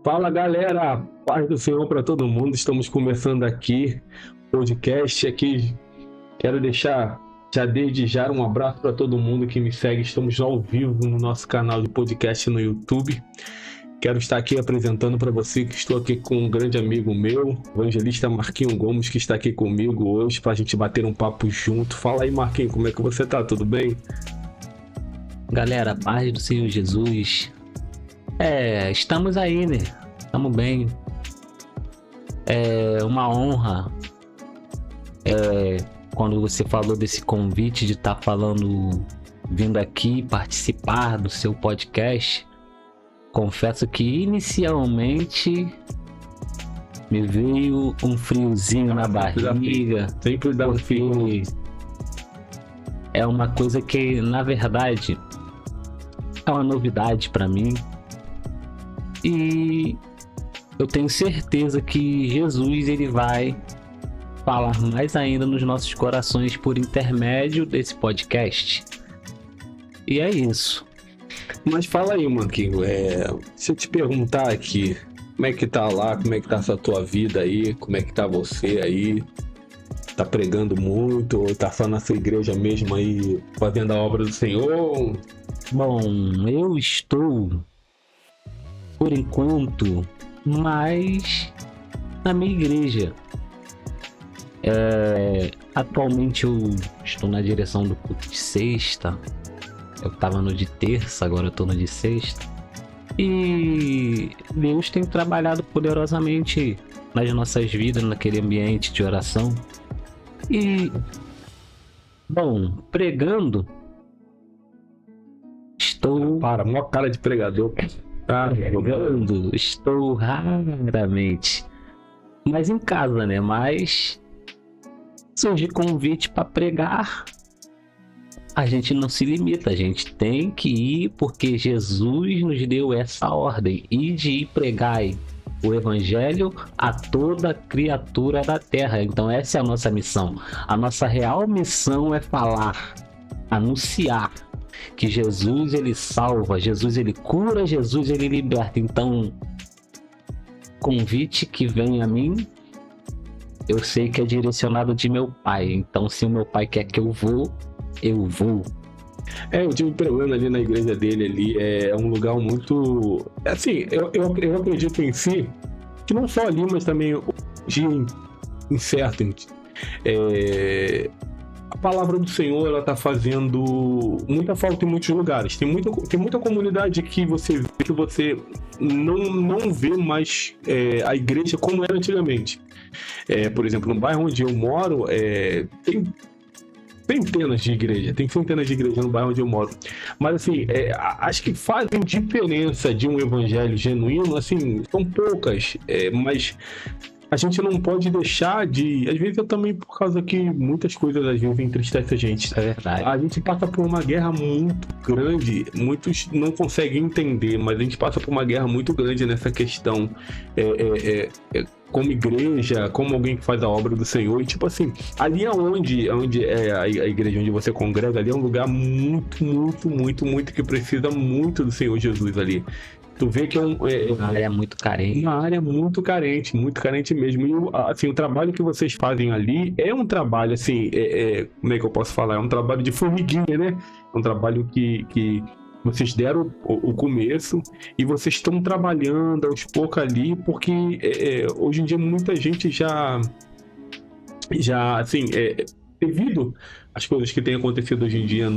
Fala galera, paz do Senhor para todo mundo. Estamos começando aqui podcast aqui. Quero deixar já desde já um abraço para todo mundo que me segue. Estamos ao vivo no nosso canal de podcast no YouTube. Quero estar aqui apresentando para você que estou aqui com um grande amigo meu, o evangelista Marquinho Gomes, que está aqui comigo hoje para a gente bater um papo junto. Fala aí, Marquinho, como é que você tá? Tudo bem? Galera, paz do Senhor Jesus. Estamos aí, né? Estamos bem. É uma honra. Quando você falou desse convite de estar vindo aqui participar do seu podcast, confesso que inicialmente me veio um friozinho na barriga. Sempre dá um frio. É uma coisa que, na verdade, é uma novidade para mim. E eu tenho certeza que Jesus ele vai falar mais ainda nos nossos corações por intermédio desse podcast. E é isso. Mas fala aí, Marquinho, se eu te perguntar aqui, como é que tá lá, como é que tá essa tua vida aí, como é que tá você aí? Tá pregando muito ou tá só na sua igreja mesmo aí, fazendo a obra do Senhor? Bom, eu estou, por enquanto, mais na minha igreja. Atualmente eu estou na direção do culto de sexta. Eu estava no de terça, agora eu estou no de sexta. E Deus tem trabalhado poderosamente nas nossas vidas, naquele ambiente de oração. E, bom, pregando, estou... Mó cara de pregador. Pregando, estou raramente. Mas em casa, né? Mas surge convite para pregar. A gente não se limita, a gente tem que ir porque Jesus nos deu essa ordem. Ide e pregai o evangelho a toda criatura da terra. Então essa é a nossa missão. A nossa real missão é falar, anunciar que Jesus ele salva, Jesus ele cura, Jesus ele liberta. Então, convite que vem a mim, eu sei que é direcionado de meu pai. Então, se o meu pai quer que eu vou, eu vou. Eu tive pregando ali na igreja dele ali, é um lugar muito... Assim, eu acredito em si, que não só ali, mas também hoje incerto. A palavra do Senhor, ela tá fazendo muita falta em muitos lugares. Tem muita comunidade que você não vê mais a igreja como era antigamente. Por exemplo, no bairro onde eu moro, tem centenas de igrejas no bairro onde eu moro. Mas assim, acho que fazem diferença de um evangelho genuíno, assim, são poucas, mas a gente não pode deixar de... Às vezes eu também, por causa que muitas coisas às vezes entristecem a gente. É verdade. A gente passa por uma guerra muito grande, muitos não conseguem entender, mas a gente passa por uma guerra muito grande nessa questão. Como igreja, como alguém que faz a obra do Senhor, e tipo assim, ali onde é a igreja onde você congrega, ali é um lugar muito que precisa muito do Senhor Jesus ali. Tu vê que uma área muito carente. Uma área muito carente mesmo. E assim, o trabalho que vocês fazem ali é um trabalho, assim, como é que eu posso falar? É um trabalho de formiguinha, né? É um trabalho que vocês deram o começo e vocês estão trabalhando aos poucos ali, porque hoje em dia muita gente já assim, devido às coisas que têm acontecido hoje em dia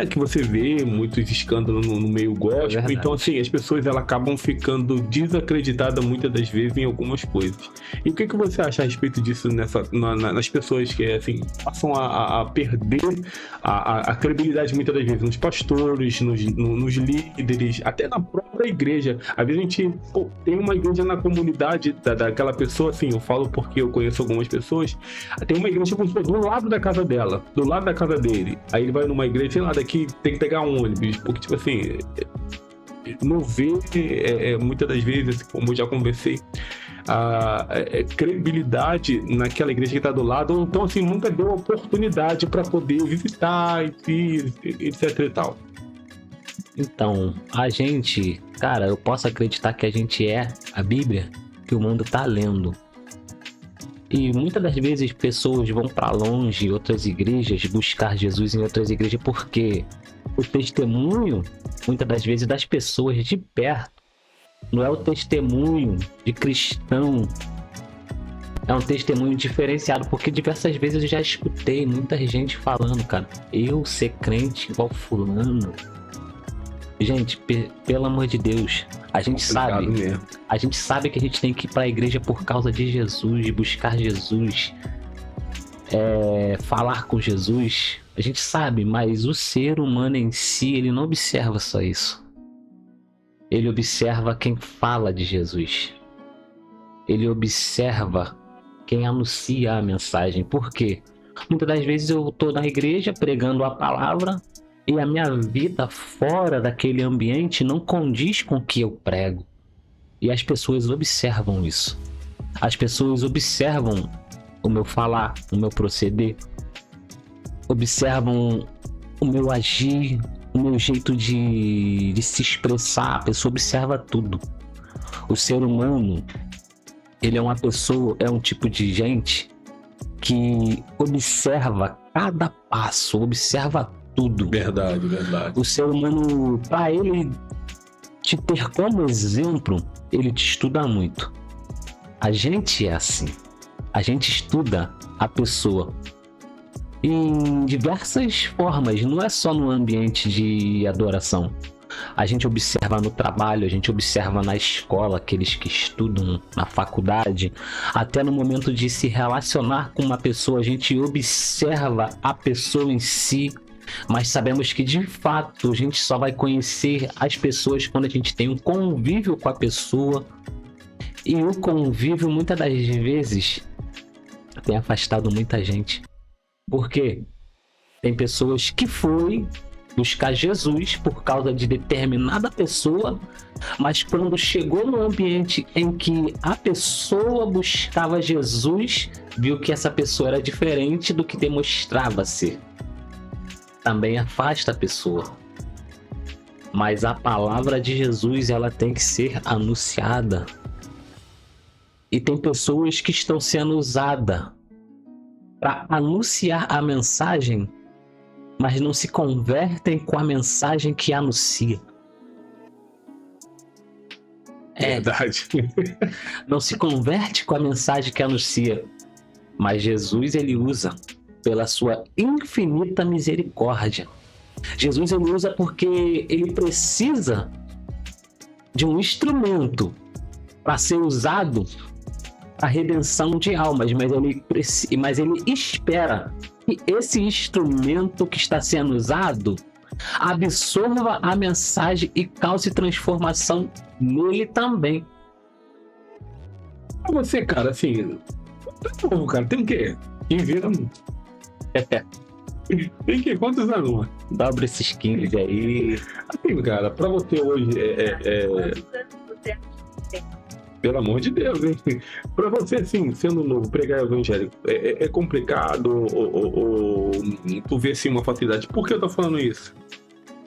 que você vê muitos escândalos no meio gospel, então assim, as pessoas elas acabam ficando desacreditadas muitas das vezes em algumas coisas. E o que você acha a respeito disso nas pessoas que assim, passam a perder a credibilidade muitas das vezes nos pastores, nos líderes, até na própria igreja? Às vezes a gente tem uma igreja na comunidade daquela pessoa, assim, eu falo porque eu conheço algumas pessoas, tem uma igreja do lado da casa dela, do lado da casa dele, aí ele vai numa igreja, sei lá, daqui tem que pegar um ônibus, porque tipo assim, não vê muitas das vezes, como eu já conversei, a credibilidade naquela igreja que está do lado, ou então assim, nunca deu oportunidade para poder visitar, etc e tal. Então, a gente, cara, eu posso acreditar que a gente é a Bíblia que o mundo tá lendo. E muitas das vezes pessoas vão para longe, outras igrejas, buscar Jesus em outras igrejas, porque o testemunho, muitas das vezes, das pessoas de perto, não é o testemunho de cristão, é um testemunho diferenciado, porque diversas vezes eu já escutei muita gente falando, cara, eu ser crente igual fulano. Gente, pelo amor de Deus, a gente sabe que a gente tem que ir para a igreja por causa de Jesus, buscar Jesus, falar com Jesus. A gente sabe, mas o ser humano em si, ele não observa só isso. Ele observa quem fala de Jesus. Ele observa quem anuncia a mensagem. Por quê? Muitas das vezes eu estou na igreja pregando a palavra e a minha vida fora daquele ambiente não condiz com o que eu prego. E as pessoas observam isso. As pessoas observam o meu falar, o meu proceder. Observam o meu agir, o meu jeito de se expressar. A pessoa observa tudo. O ser humano, ele é uma pessoa, é um tipo de gente que observa cada passo, observa tudo. Verdade. O ser humano, para ele te ter como exemplo, ele te estuda muito. A gente é assim. A gente estuda a pessoa em diversas formas, não é só no ambiente de adoração. A gente observa no trabalho, a gente observa na escola, aqueles que estudam na faculdade, até no momento de se relacionar com uma pessoa, a gente observa a pessoa em si, mas sabemos que de fato a gente só vai conhecer as pessoas quando a gente tem um convívio com a pessoa, e o convívio muitas das vezes tem afastado muita gente. Por quê? Tem pessoas que foi buscar Jesus por causa de determinada pessoa, mas quando chegou no ambiente em que a pessoa buscava Jesus, viu que essa pessoa era diferente do que demonstrava ser. Também afasta a pessoa. Mas a palavra de Jesus, ela tem que ser anunciada. E tem pessoas que estão sendo usadas para anunciar a mensagem, mas não se convertem com a mensagem que anuncia. Verdade. Não se converte com a mensagem que anuncia. Mas Jesus, ele usa pela sua infinita misericórdia. Jesus, ele usa porque ele precisa de um instrumento para ser usado a redenção de almas, mas ele espera que esse instrumento que está sendo usado absorva a mensagem e cause transformação nele também. Pra você, cara, assim, cara, tem o quê? Tem que quantos anos, mano? Dobra esses 15 aí. Assim, cara, pra você hoje pelo amor de Deus, hein? Pra você, assim, sendo novo, pregar evangélico, é complicado ou tu vê, assim, uma facilidade? Por que eu tô falando isso?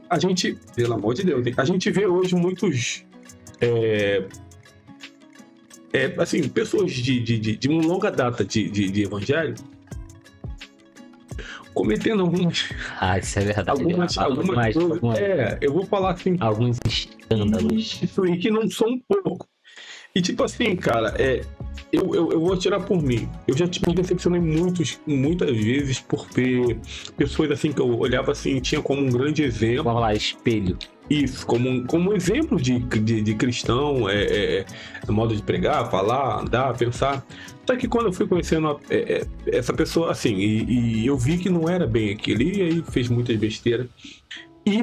A gente, pelo amor de Deus, a gente vê hoje muitos, assim, pessoas de uma longa data de evangelho cometendo algumas... isso é verdade. Algumas coisas, eu vou falar assim... Alguns escândalos. Isso aí, que não são um pouco. E tipo assim, cara, eu vou atirar por mim. Eu já me decepcionei muitas vezes por ver pessoas assim que eu olhava assim, tinha como um grande exemplo. Vamos lá, espelho. Isso, como exemplo de cristão, no modo de pregar, falar, andar, pensar. Só que quando eu fui conhecendo essa pessoa assim, e eu vi que não era bem aquilo, e aí fez muitas besteiras. E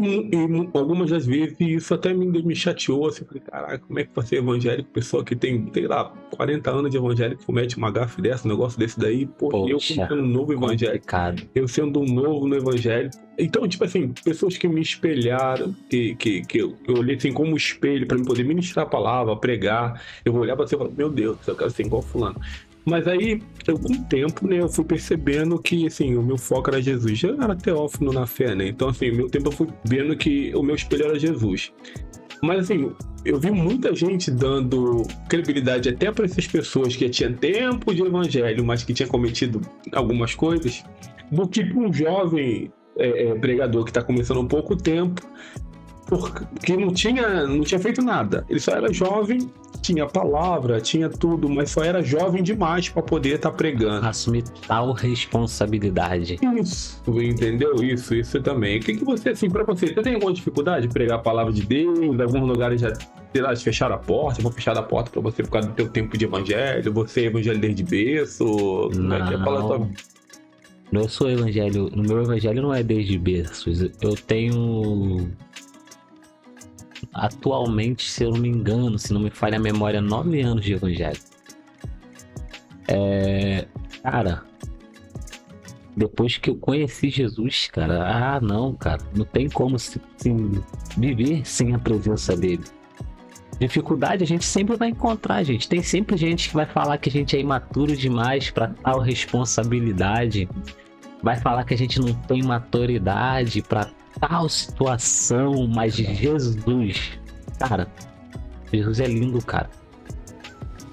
algumas das vezes isso até me chateou, assim, falei, caraca, como é que vai ser evangélico, pessoa que tem, sei lá, 40 anos de evangélico, comete uma gafe dessa, um negócio desse daí, pô, eu sendo um novo evangélico, eu sendo um novo no evangelho. Então, tipo assim, pessoas que me espelharam, que eu olhei assim como espelho para me poder ministrar a palavra, pregar, eu vou olhar pra você e falar, meu Deus, eu quero ser igual fulano. Mas aí, com o tempo, né, eu fui percebendo que, assim, o meu foco era Jesus. Eu era teófilo na fé, né? Então, assim, meu tempo eu fui vendo que o meu espelho era Jesus. Mas, assim, eu vi muita gente dando credibilidade até para essas pessoas que tinham tempo de evangelho, mas que tinham cometido algumas coisas, do que para um jovem pregador que está começando há pouco tempo, porque não tinha feito nada. Ele só era jovem, tinha palavra, tinha tudo, mas só era jovem demais para poder estar pregando. Assumir tal responsabilidade. Isso, entendeu? Isso também. O que você, assim, para você tem alguma dificuldade de pregar a palavra de Deus? Em alguns lugares já, sei lá, fecharam a porta, vou fechar a porta para você por causa do teu tempo de evangelho, você é evangelho desde berço? Não. Eu sou evangelho, no meu evangelho não é desde berços. Eu tenho atualmente, se eu não me engano, se não me falha a memória, 9 anos de evangelho. Cara, depois que eu conheci Jesus, cara, não tem como viver sem a presença dele. Dificuldade a gente sempre vai encontrar, gente. Tem sempre gente que vai falar que a gente é imaturo demais para tal responsabilidade. Vai falar que a gente não tem maturidade para tal situação, mas Jesus, cara, Jesus é lindo, cara.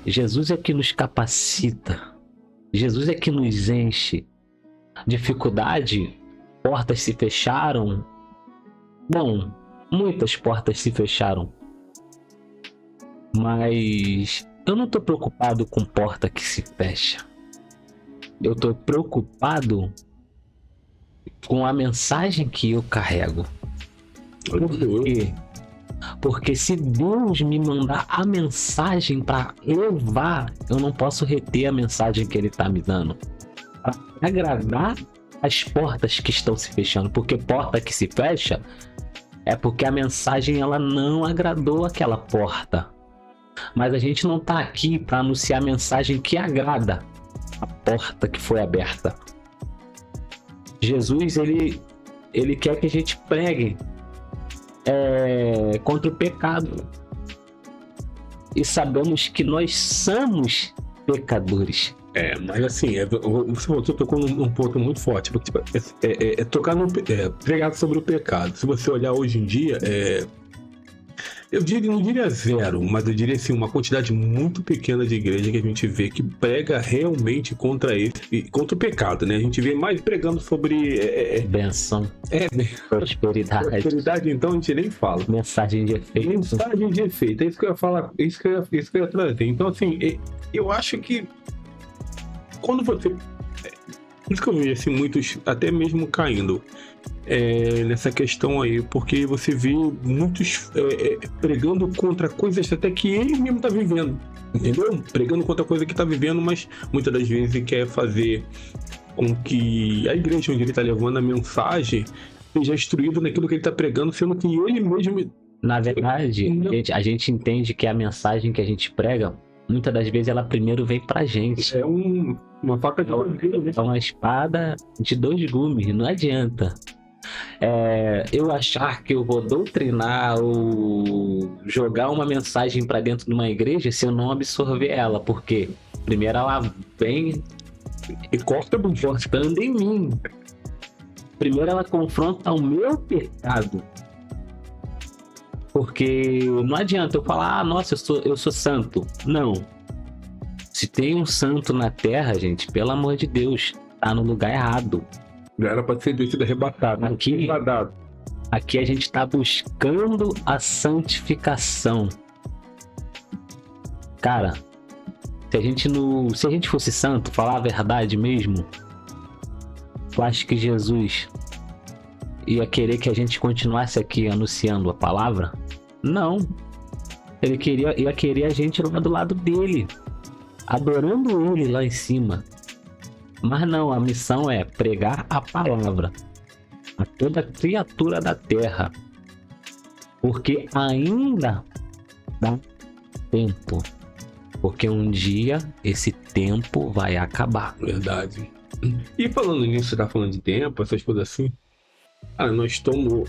Jesus é que nos capacita. Jesus é que nos enche. Dificuldade, portas se fecharam. Bom, muitas portas se fecharam. Mas eu não tô preocupado com porta que se fecha. Eu tô preocupado com a mensagem que eu carrego. Por quê? Porque se Deus me mandar a mensagem para levar, eu não posso reter a mensagem que Ele tá me dando. Para agradar as portas que estão se fechando. Porque porta que se fecha é porque a mensagem ela não agradou aquela porta. Mas a gente não tá aqui para anunciar a mensagem que agrada a porta que foi aberta. Jesus, ele quer que a gente pregue contra o pecado. E sabemos que nós somos pecadores. Mas assim, você tocou num ponto muito forte, porque tipo, pregar sobre o pecado. Se você olhar hoje em dia, eu não diria zero, mas eu diria assim, uma quantidade muito pequena de igreja que a gente vê que prega realmente contra o pecado, né? A gente vê mais pregando sobre benção, prosperidade. Prosperidade, então a gente nem fala. Mensagem de efeito. Mensagem de efeito, é isso que eu ia falar, isso que eu ia trazer. Então, assim, eu acho que quando você... Por isso que eu vejo assim, muitos até mesmo caindo nessa questão aí, porque você vê muitos pregando contra coisas até que ele mesmo tá vivendo, entendeu? Pregando contra coisa que tá vivendo, mas muitas das vezes quer fazer com que a igreja onde ele tá levando a mensagem seja instruído naquilo que ele tá pregando, sendo que ele mesmo... Na verdade, a gente entende que a mensagem que a gente prega, muitas das vezes ela primeiro vem pra gente. É uma faca de dois gumes. É uma espada de 2 gumes, não adianta. Eu achar que eu vou doutrinar ou jogar uma mensagem pra dentro de uma igreja se eu não absorver ela, porque primeiro ela vem e cortando em mim. Primeiro ela confronta o meu pecado. Porque não adianta eu falar, nossa, eu sou santo. Não. Se tem um santo na terra, gente, pelo amor de Deus, tá no lugar errado. Já era pra ser sido arrebatado. Aqui a gente tá buscando a santificação. Cara, se a gente fosse santo, falar a verdade mesmo, eu acho que Jesus ia querer que a gente continuasse aqui anunciando a palavra? Não. Ele ia querer a gente lá do lado dele, adorando ele lá em cima. Mas não, a missão é pregar a palavra a toda criatura da terra, porque ainda dá tempo, porque um dia esse tempo vai acabar. Verdade. E falando nisso, você tá falando de tempo, essas coisas assim, nós estamos...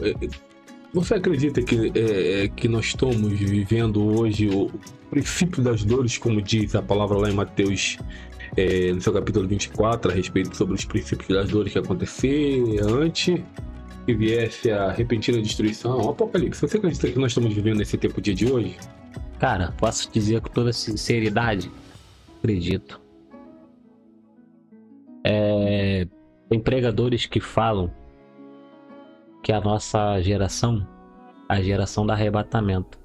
Você acredita que nós estamos vivendo hoje o princípio das dores, como diz a palavra lá em Mateus no seu capítulo 24, a respeito sobre os princípios das dores que acontecer antes que viesse a repentina destruição, o apocalipse. Você acredita que nós estamos vivendo esse tempo dia de hoje? Cara, posso dizer com toda sinceridade? Acredito. Tem pregadores que falam que a nossa geração, a geração do arrebatamento.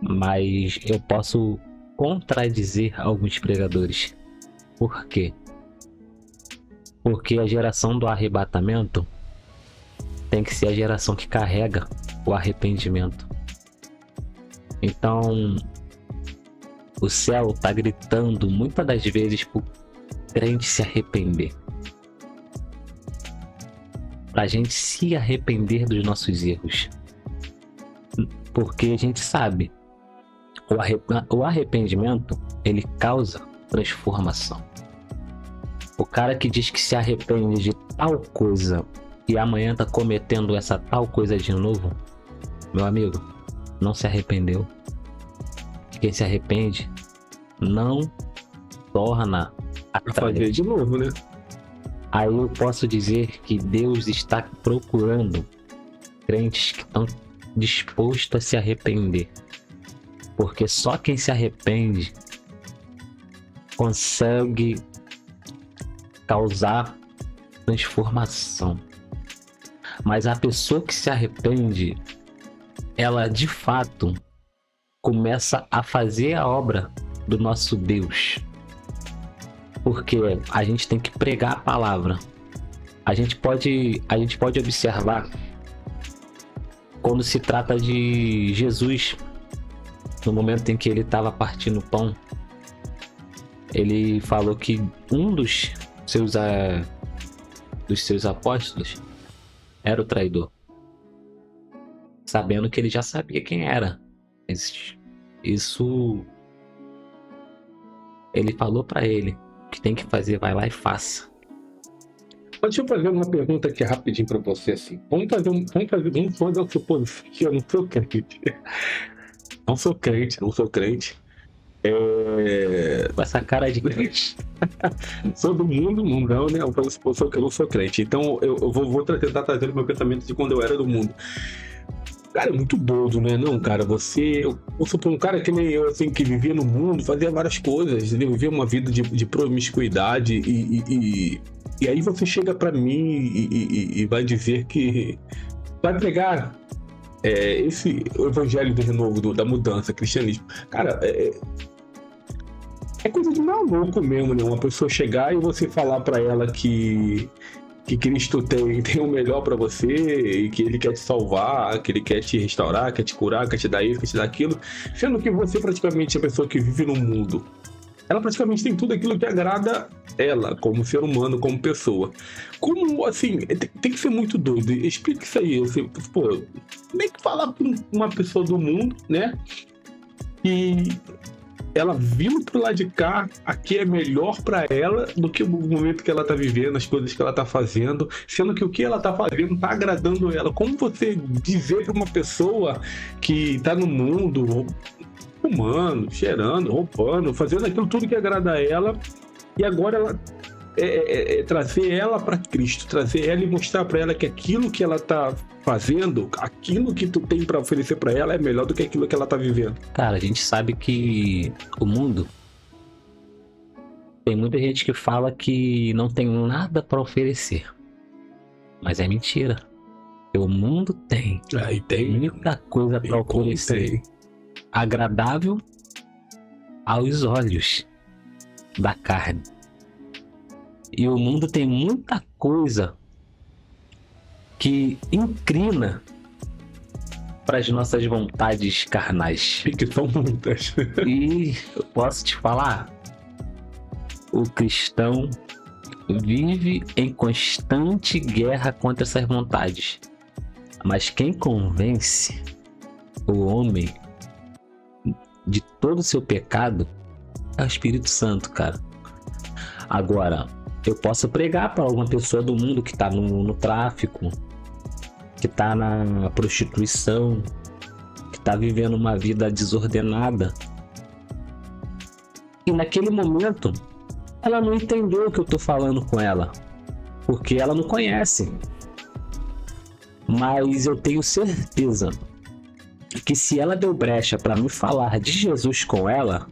Mas eu posso contradizer alguns pregadores. Por quê? Porque a geração do arrebatamento tem que ser a geração que carrega o arrependimento. Então, o céu tá gritando muitas das vezes pro crente se arrepender. Pra gente se arrepender dos nossos erros. Porque a gente sabe, o arrependimento, ele causa transformação. O cara que diz que se arrepende de tal coisa e amanhã tá cometendo essa tal coisa de novo, meu amigo, não se arrependeu. Quem se arrepende não torna a fazer de novo, né? Aí eu posso dizer que Deus está procurando crentes que estão dispostos a se arrepender. Porque só quem se arrepende consegue causar transformação. Mas a pessoa que se arrepende, ela de fato começa a fazer a obra do nosso Deus. Porque a gente tem que pregar a palavra. A gente pode observar quando se trata de Jesus, no momento em que ele estava partindo o pão, ele falou que um dos seus apóstolos era o traidor, sabendo que ele já sabia quem era. Isso ele falou para ele que tem que fazer, vai lá e faça. Deixa eu fazer uma pergunta aqui rapidinho para você, assim. Vamos fazer uma suposição que eu não sou crente. Não sou crente. Com essa cara de crente. Sou do mundão, né? Eu faço suposição que eu não sou crente. Então eu vou tentar trazer o meu pensamento de quando eu era do mundo. Cara, é muito doido, né? Não, cara, eu sou um cara que nem eu, assim, que vivia no mundo, fazia várias coisas, entendeu? Vivia uma vida de promiscuidade e aí você chega pra mim e vai dizer que vai pregar o evangelho do renovo, da mudança, cristianismo. Cara, é coisa de maluco mesmo, né? Uma pessoa chegar e você falar pra ela que Cristo tem o melhor pra você e que ele quer te salvar, que ele quer te restaurar, quer te curar, quer te dar isso, quer te dar aquilo, sendo que você praticamente é a pessoa que vive no mundo. Ela praticamente tem tudo aquilo que agrada ela, como ser humano, como pessoa. Como, assim, tem que ser muito doido. Explica isso aí. Assim, pô, nem que falar com uma pessoa do mundo, né? E ela vindo pro lado de cá, aqui é melhor pra ela do que o momento que ela tá vivendo, as coisas que ela tá fazendo, sendo que o que ela tá fazendo tá agradando ela. Como você dizer pra uma pessoa que tá no mundo fumando, cheirando, roubando, fazendo aquilo tudo que agrada a ela, e agora ela trazer ela para Cristo, trazer ela e mostrar para ela que aquilo que ela tá fazendo, aquilo que tu tem para oferecer para ela é melhor do que aquilo que ela tá vivendo. Cara, a gente sabe que o mundo, tem muita gente que fala que não tem nada para oferecer, mas é mentira. O mundo tem muita coisa para oferecer, agradável aos olhos da carne. E o mundo tem muita coisa que inclina para as nossas vontades carnais. E que são muitas. E eu posso te falar, o cristão vive em constante guerra contra essas vontades. Mas quem convence o homem de todo o seu pecado é o Espírito Santo, cara. Agora, eu posso pregar para alguma pessoa do mundo que está no tráfico, que está na prostituição, que está vivendo uma vida desordenada. E naquele momento, ela não entendeu o que eu tô falando com ela, porque ela não conhece. Mas eu tenho certeza que se ela deu brecha para me falar de Jesus com ela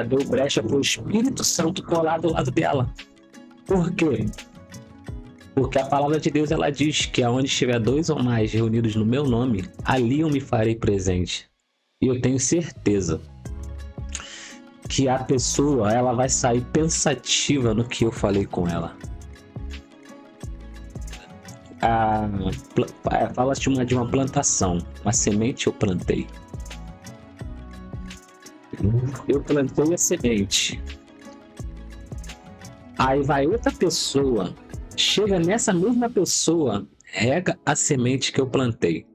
deu brecha pro Espírito Santo colar do lado dela. Por quê? Porque a palavra de Deus, ela diz que aonde estiver 2 ou mais reunidos no meu nome, ali eu me farei presente. E eu tenho certeza que a pessoa, ela vai sair pensativa no que eu falei com ela. Fala de uma plantação, uma semente eu plantei. Eu plantei a semente. Aí vai outra pessoa, chega nessa mesma pessoa, rega a semente que eu plantei.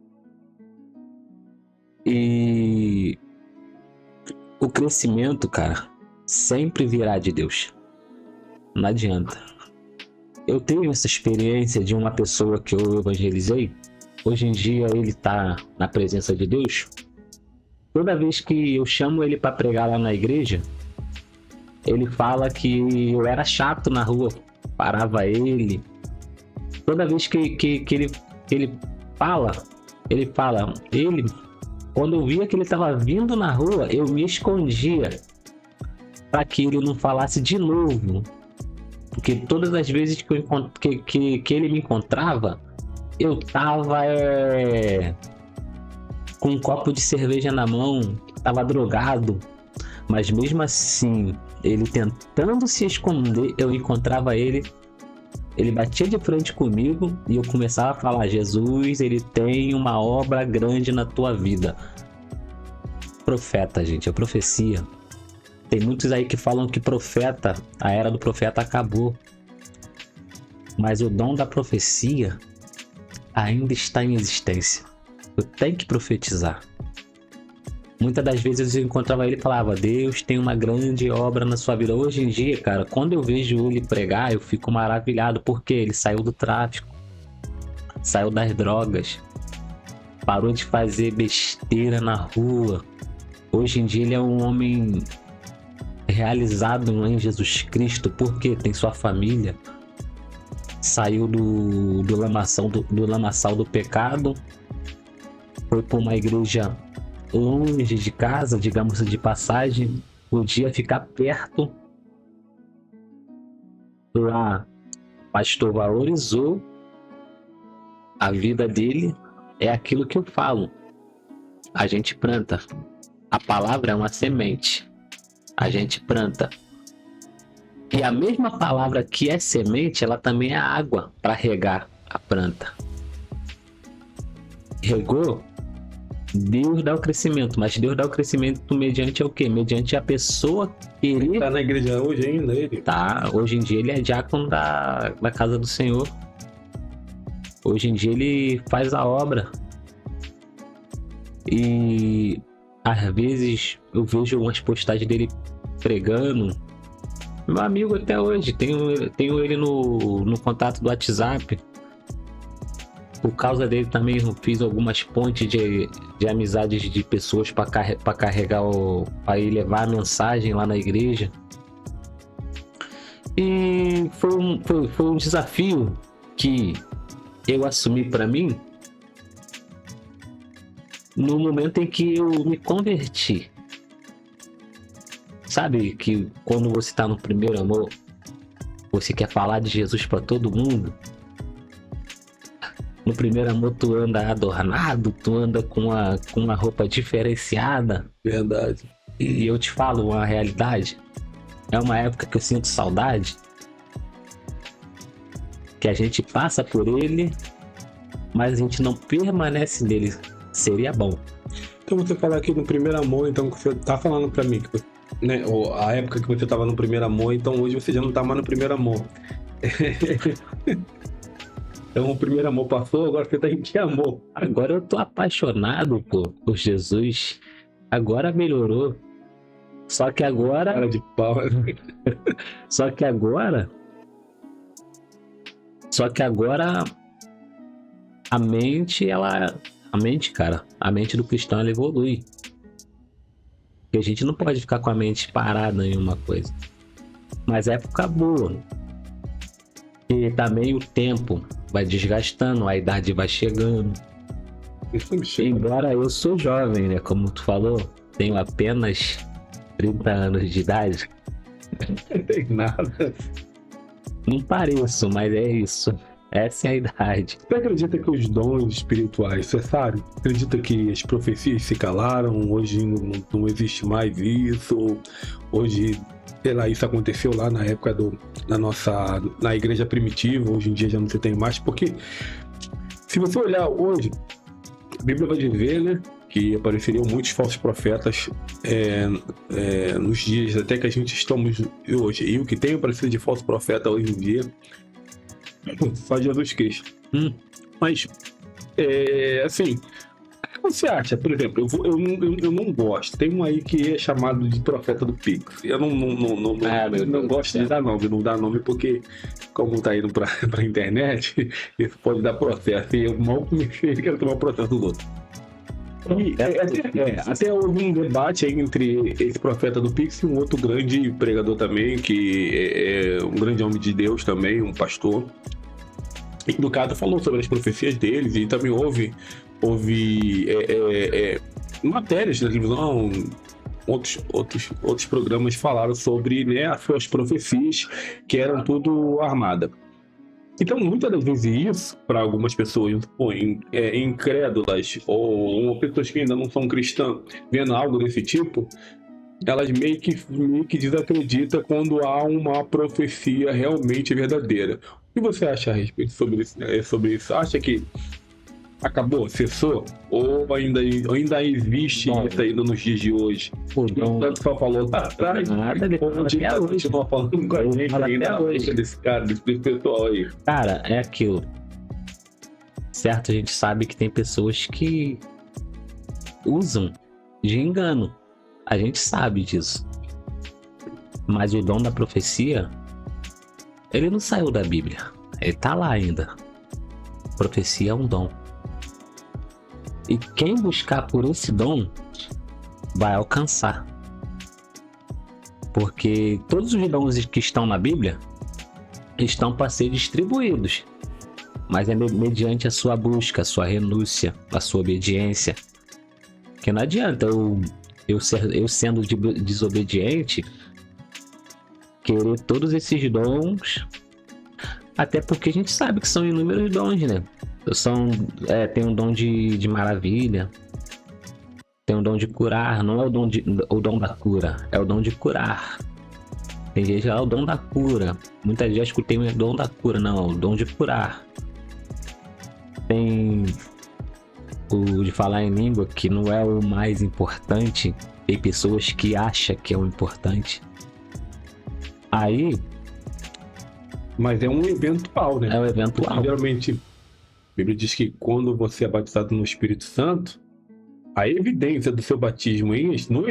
E o crescimento, cara, sempre virá de Deus. Não adianta. Eu tenho essa experiência de uma pessoa que eu evangelizei. Hoje em dia ele tá na presença de Deus. Toda vez que eu chamo ele para pregar lá na igreja, ele fala que eu era chato na rua, parava ele. Toda vez que ele fala, quando eu via que ele estava vindo na rua, eu me escondia para que ele não falasse de novo. Porque todas as vezes que ele me encontrava, eu tava com um copo de cerveja na mão, tava drogado. Mas mesmo assim, ele tentando se esconder, eu encontrava ele batia de frente comigo e eu começava a falar: Jesus, ele tem uma obra grande na tua vida. Profeta, gente, é profecia. Tem muitos aí que falam que profeta, a era do profeta acabou. Mas o dom da profecia ainda está em existência. Eu tenho que profetizar. Muitas das vezes eu encontrava ele e falava: Deus tem uma grande obra na sua vida. Hoje em dia, cara, quando eu vejo ele pregar, eu fico maravilhado, porque ele saiu do tráfico, saiu das drogas, parou de fazer besteira na rua. Hoje em dia ele é um homem realizado em Jesus Cristo, porque tem sua família, saiu do lamaçal do pecado, foi para uma igreja longe de casa, digamos de passagem, podia ficar perto. Lá o pastor valorizou a vida dele. É aquilo que eu falo: a gente planta, a palavra é uma semente, a gente planta, e a mesma palavra que é semente, ela também é água para regar a planta. Regou, Deus dá o crescimento, mas Deus dá o crescimento mediante o quê? Mediante a pessoa querer. Tá na igreja hoje ainda ele? Tá, hoje em dia ele é diácono da casa do Senhor. Hoje em dia ele faz a obra. E às vezes eu vejo umas postagens dele pregando. Meu amigo até hoje, tenho ele no contato do WhatsApp. Por causa dele também eu fiz algumas pontes de amizades de pessoas para carregar, para ir levar a mensagem lá na igreja. E foi um desafio que eu assumi para mim no momento em que eu me converti. Sabe que quando você está no primeiro amor, você quer falar de Jesus para todo mundo? No primeiro amor tu anda adornado, tu anda com uma roupa diferenciada. Verdade. E eu te falo uma realidade. É uma época que eu sinto saudade. Que a gente passa por ele, mas a gente não permanece nele. Seria bom. Então você fala aqui no primeiro amor, então você tá falando pra mim, né? Ou a época que você tava no primeiro amor, então hoje você já não tá mais no primeiro amor. Então o primeiro amor passou, agora você tá em que amor? Agora eu tô apaixonado por Jesus. Agora melhorou. Só que agora... Cara de pau. Só que agora a mente, cara, a mente do cristão, ela evolui. Porque a gente não pode ficar com a mente parada em uma coisa. Mas é época boa. E também o tempo vai desgastando, a idade vai chegando. Embora eu sou jovem, né? Como tu falou, tenho apenas 30 anos de idade. Não tem nada. Não pareço, mas é isso. Essa é a idade. Você acredita que os dons espirituais cessaram? Acredita que as profecias se calaram? Hoje não existe mais isso? Hoje, sei lá, isso aconteceu lá na época na igreja primitiva, hoje em dia já não se tem mais, porque se você olhar hoje, a Bíblia vai dizer, né, que apareceriam muitos falsos profetas nos dias até que a gente estamos hoje. E o que tem aparecido de falso profeta hoje em dia só Jesus Cristo. Mas, assim, o que você acha? Por exemplo, eu não gosto. Tem um aí que é chamado de profeta do Pix. Eu não gosto de dar nome. Não dá nome porque, como tá indo pra internet, isso pode dar processo. E eu mal comecei, quero tomar processo do outro. Até houve um debate aí entre esse profeta do Pix e um outro grande pregador também, que é um grande homem de Deus também, um pastor. E no caso falou sobre as profecias deles, e também houve matérias na televisão, outros programas falaram sobre, né, as suas profecias, que eram tudo armada. Então, muitas das vezes isso, para algumas pessoas incrédulas ou pessoas que ainda não são cristãs, vendo algo desse tipo, elas meio que desacreditam quando há uma profecia realmente verdadeira. O que você acha a respeito sobre isso? Acha que acabou, cessou? Ou ainda existe isso ainda nos dias de hoje? Tanto só falou lá atrás, continua falando com a gente ainda hoje desse cara, desse pessoal aí. Cara, é aquilo. Certo, a gente sabe que tem pessoas que usam de engano. A gente sabe disso. Mas o dom da profecia, ele não saiu da Bíblia. Ele tá lá ainda. Profecia é um dom. E quem buscar por esse dom vai alcançar. Porque todos os dons que estão na Bíblia estão para ser distribuídos. Mas é mediante a sua busca, a sua renúncia, a sua obediência. Porque não adianta eu sendo desobediente querer todos esses dons, até porque a gente sabe que são inúmeros dons, né? Tem um dom de maravilha, tem um dom de curar, não é o dom da cura, é o dom de curar. Tem gente que é o dom da cura, muitas vezes que tem o dom da cura, não, é o dom de curar. Tem o de falar em língua, que não é o mais importante, tem pessoas que acham que é o importante. Aí... Mas é um eventual, né? É um eventual. Porque, geralmente, a Bíblia diz que quando você é batizado no Espírito Santo, a evidência do seu batismo no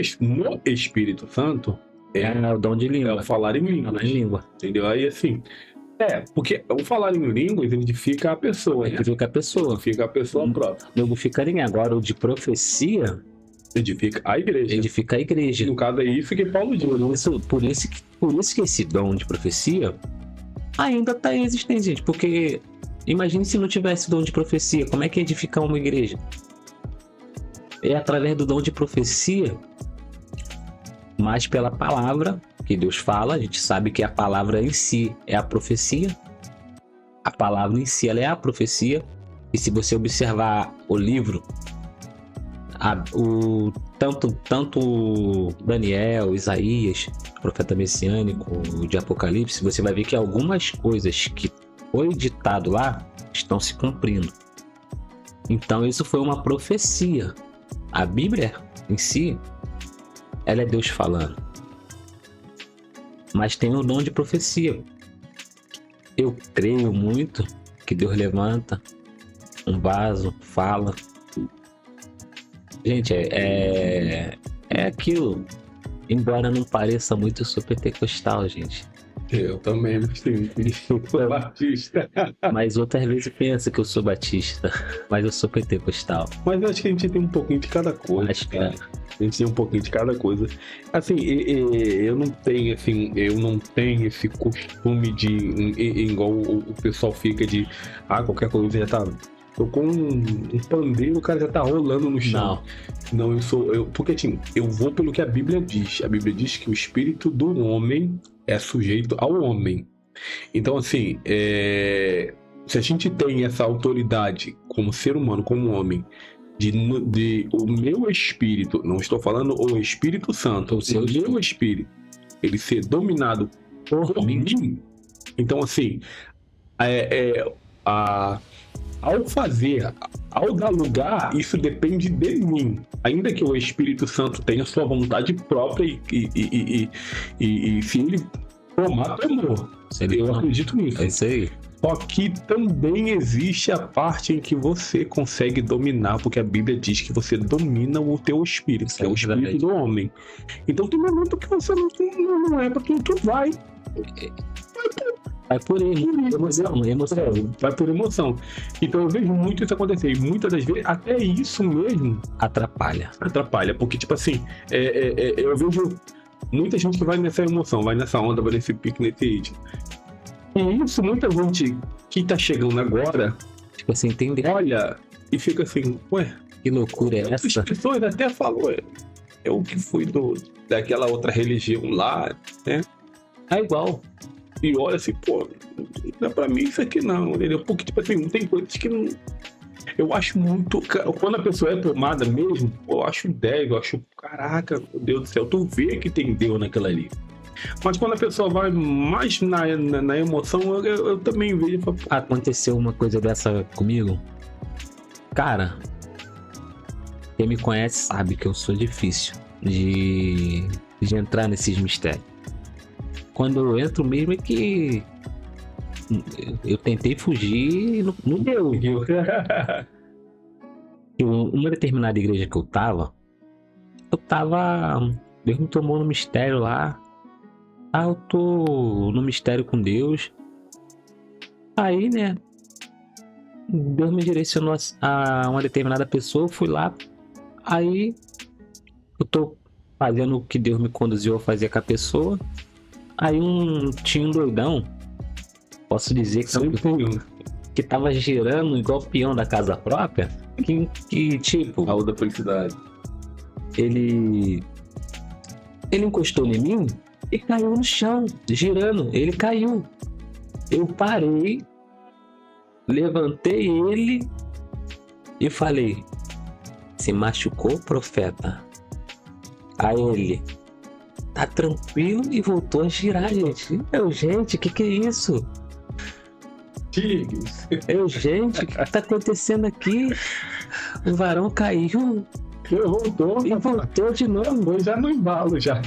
Espírito Santo é o dom de língua. É o falar em língua. Entendeu? Aí, assim... porque o falar em línguas edifica a pessoa. Edifica a pessoa própria. Não edifica ninguém. Agora, o de profecia... Edifica a igreja. No caso é isso que Paulo diz. Por isso que esse dom de profecia ainda está em existência, gente. Porque imagine se não tivesse dom de profecia. Como é que é edificar uma igreja? É através do dom de profecia, mas pela palavra que Deus fala. A gente sabe que a palavra em si é a profecia. A palavra em si ela é a profecia. E se você observar o livro, tanto Daniel, Isaías, profeta messiânico, de Apocalipse, você vai ver que algumas coisas que foi ditado lá estão se cumprindo. Então isso foi uma profecia. A Bíblia em si, ela é Deus falando. Mas tem o dom de profecia. Eu creio muito que Deus levanta um vaso, fala. Gente, é aquilo. Embora não pareça muito, eu sou pentecostal, gente. Eu também, mas sou batista. Mas outras vezes pensa que eu sou batista, mas eu sou pentecostal. Mas eu acho que a gente tem um pouquinho de cada coisa. Acho que A gente tem um pouquinho de cada coisa. Assim, eu não tenho, assim, esse costume igual o pessoal fica de, qualquer coisa já tá. Tô com um pandeiro, o cara já tá rolando no chão. Não, porque assim, eu vou pelo que a Bíblia diz. A Bíblia diz que o espírito do homem é sujeito ao homem. Então, assim, se a gente tem essa autoridade como ser humano, como homem, de o meu espírito, não estou falando o Espírito Santo, o meu espírito, ele ser dominado por mim. Então, assim, ao dar lugar, isso depende de mim. Ainda que o Espírito Santo tenha sua vontade própria e se ele tomar, tomou. Eu acredito nisso. É isso aí. Só que também existe a parte em que você consegue dominar, porque a Bíblia diz que você domina o teu espírito, que é o espírito do homem. Então tem momento que você não é pra tu vai. Vai por emoção. Vai por emoção. Então eu vejo muito isso acontecer. E muitas das vezes, até isso mesmo atrapalha. Porque, tipo assim, eu vejo muita gente que vai nessa emoção, vai nessa onda, vai nesse pique, nesse ritmo. E isso, muita gente que tá chegando agora, tipo assim, entende? Olha e fica assim, ué, que loucura é essa? As pessoas até falam, eu que fui daquela outra religião lá, né? É igual. E olha assim, pô, não é pra mim isso aqui não, entendeu? Porque, tipo assim, tem coisas que não... Eu acho muito... Quando a pessoa é tomada mesmo, eu acho 10, eu acho, caraca, meu Deus do céu, tu vê que tem Deus naquela ali. Mas quando a pessoa vai mais na emoção, eu também vejo... Aconteceu uma coisa dessa comigo? Cara, quem me conhece sabe que eu sou difícil de entrar nesses mistérios. Quando eu entro mesmo é que eu tentei fugir e não deu. Uma determinada igreja que eu tava, Deus me tomou no mistério lá. Eu tô no mistério com Deus. Aí, né, Deus me direcionou a uma determinada pessoa, eu fui lá. Aí eu tô fazendo o que Deus me conduziu a fazer com a pessoa. Aí tinha um doidão, posso dizer que tava girando igual peão da casa própria, que tipo... Baú da felicidade. Ele encostou em mim e caiu no chão, girando. Ele caiu. Eu parei, levantei ele e falei, se machucou, profeta? Aí ele... tá tranquilo e voltou a girar, gente. Gente, que é isso? Gente, o que tá acontecendo aqui? O varão caiu. Voltou de novo. Eu já no embalo, já.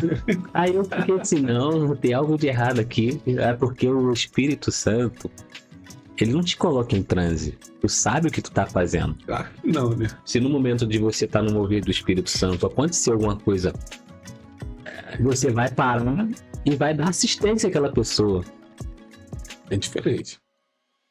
Aí eu fiquei assim, não, tem algo de errado aqui. É porque o Espírito Santo, ele não te coloca em transe. Tu sabe o que tu tá fazendo. Claro que não, né? Se no momento de você estar no mover do Espírito Santo acontecer alguma coisa, você vai parar e vai dar assistência àquela pessoa. É diferente.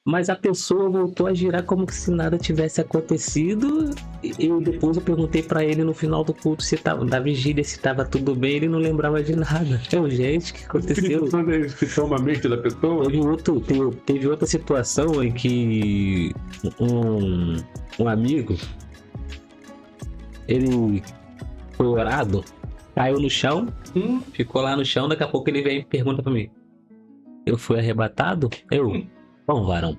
Mas a pessoa voltou a girar como se nada tivesse acontecido. E depois eu perguntei pra ele no final do culto, da vigília, se tava tudo bem. Ele não lembrava de nada. Gente, o que aconteceu? Se toma a mente da pessoa. Teve outra situação em que um amigo, ele foi orado, caiu no chão, ficou lá no chão. Daqui a pouco ele vem e pergunta pra mim, eu fui arrebatado? Bom, varão,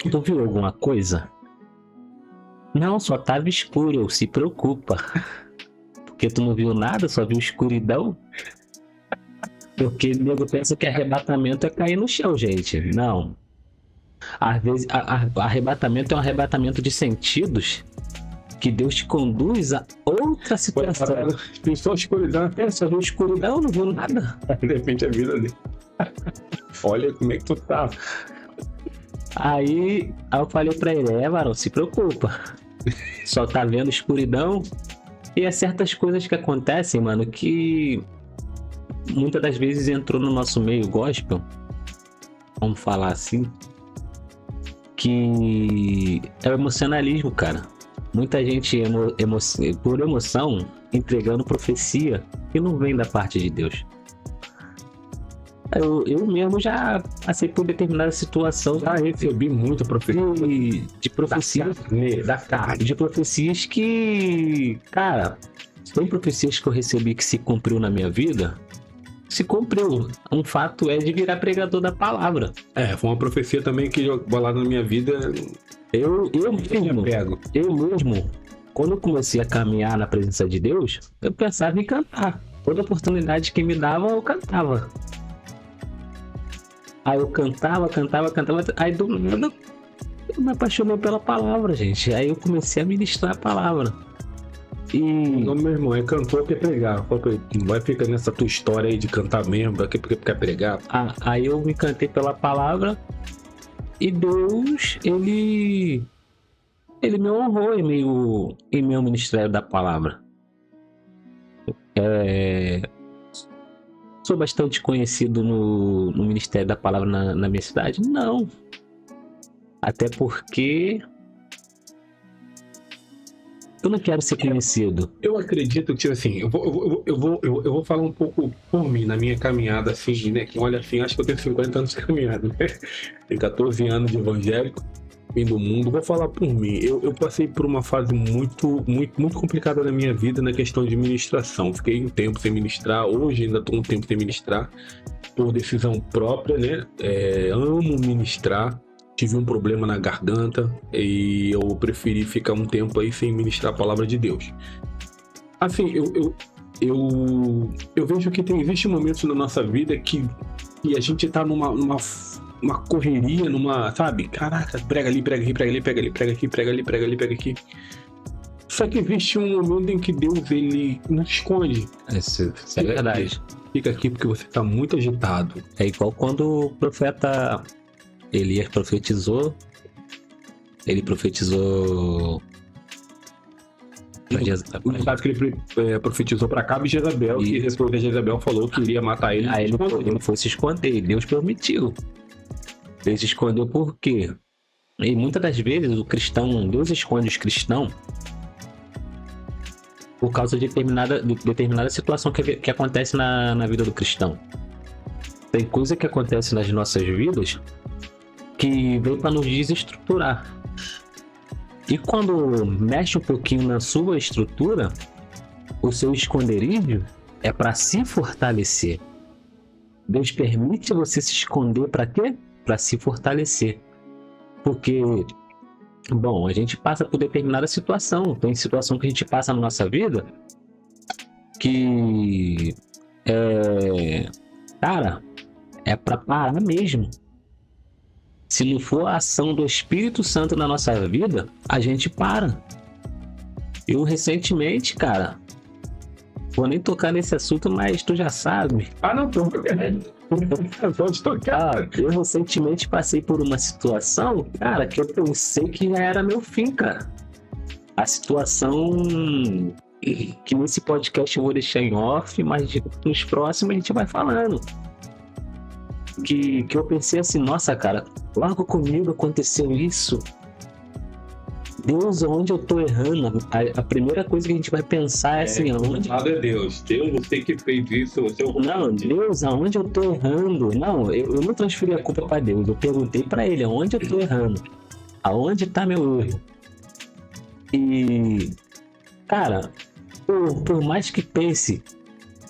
tu viu alguma coisa? Não, só tava escuro. Se preocupa. Porque tu não viu nada, só viu escuridão. Porque o nego pensa que arrebatamento é cair no chão, gente. Não. Às vezes, arrebatamento é um arrebatamento de sentidos que Deus te conduz a outra situação. Pensou escuridão. Só viu escuridão, não viu nada. De repente a vida ali. Olha como é que tu tá. Aí eu falei pra ele, varão, se preocupa. Só tá vendo escuridão. E é certas coisas que acontecem, mano, que muitas das vezes entrou no nosso meio gospel, vamos falar assim, que é o emocionalismo, cara. Muita gente por emoção entregando profecia que não vem da parte de Deus. Eu mesmo já passei por determinada situação. Já recebi muita profecia. De profecias. Da carne. De profecias que. Cara, tem profecias que eu recebi que se cumpriu na minha vida. Se cumpriu. Um fato é de virar pregador da palavra. Foi uma profecia também que jogou lá na minha vida. Eu mesmo, quando eu comecei a caminhar na presença de Deus, eu pensava em cantar. Toda oportunidade que me davam, eu cantava. Aí eu cantava, aí do nada eu me apaixonei pela palavra, gente. Aí eu comecei a ministrar a palavra. Não, meu irmão, é cantor que pregar. Vai ficar nessa tua história aí de cantar mesmo, porque quer pregar. Aí eu me encantei pela palavra e Deus, ele me honrou em meu ministério da palavra. Sou bastante conhecido no Ministério da Palavra na minha cidade? Não. Até porque eu não quero ser conhecido. Eu acredito que, assim, eu vou falar um pouco por mim, na minha caminhada, assim, né? Que olha, assim, acho que eu tenho 50 anos de caminhada, né? Tenho 14 anos de evangélico, fim do mundo. Vou falar por mim. Eu passei por uma fase muito complicada na minha vida na questão de ministração. Fiquei um tempo sem ministrar, hoje ainda estou um tempo sem ministrar, por decisão própria, né? Amo ministrar. Tive um problema na garganta e eu preferi ficar um tempo aí sem ministrar a palavra de Deus. Assim, eu vejo que existem momentos na nossa vida que a gente tá numa correria, sabe? Caraca, prega ali, prega aqui, prega ali, prega ali, prega aqui, prega ali, prega ali, prega aqui. Só que existe um momento em que Deus, ele nos esconde. Isso é verdade. Fica aqui porque você tá muito agitado. É igual quando o profeta Elias profetizou. Ele profetizou. No caso que ele profetizou para Acabe e Jezabel, e depois a Jezabel falou que iria matar ele. Aí ele foi se esconder, Deus permitiu. Ele se escondeu por quê? E muitas das vezes o cristão, Deus esconde os cristãos por causa de determinada situação que acontece na vida do cristão. Tem coisa que acontece nas nossas vidas que vem para nos desestruturar. E quando mexe um pouquinho na sua estrutura, o seu esconderijo é para se fortalecer. Deus permite você se esconder para quê? Para se fortalecer. Porque, bom, a gente passa por determinada situação. Tem situação que a gente passa na nossa vida que cara, é para parar mesmo. Se não for a ação do Espírito Santo na nossa vida, a gente para. Eu recentemente, cara, vou nem tocar nesse assunto, mas tu já sabe. Não, pode tocar. Eu recentemente passei por uma situação, cara, que eu pensei que já era meu fim, cara. A situação que nesse podcast eu vou deixar em off, mas nos próximos a gente vai falando. Que eu pensei assim, nossa, cara, logo comigo aconteceu isso. Deus, onde eu tô errando? A primeira coisa que a gente vai pensar é assim, aonde... é Deus, você que fez isso, Não, Deus, aonde eu tô errando? Não, eu não transferi a culpa para Deus, eu perguntei para ele, aonde eu tô errando? Aonde tá meu erro? E, cara, por mais que pense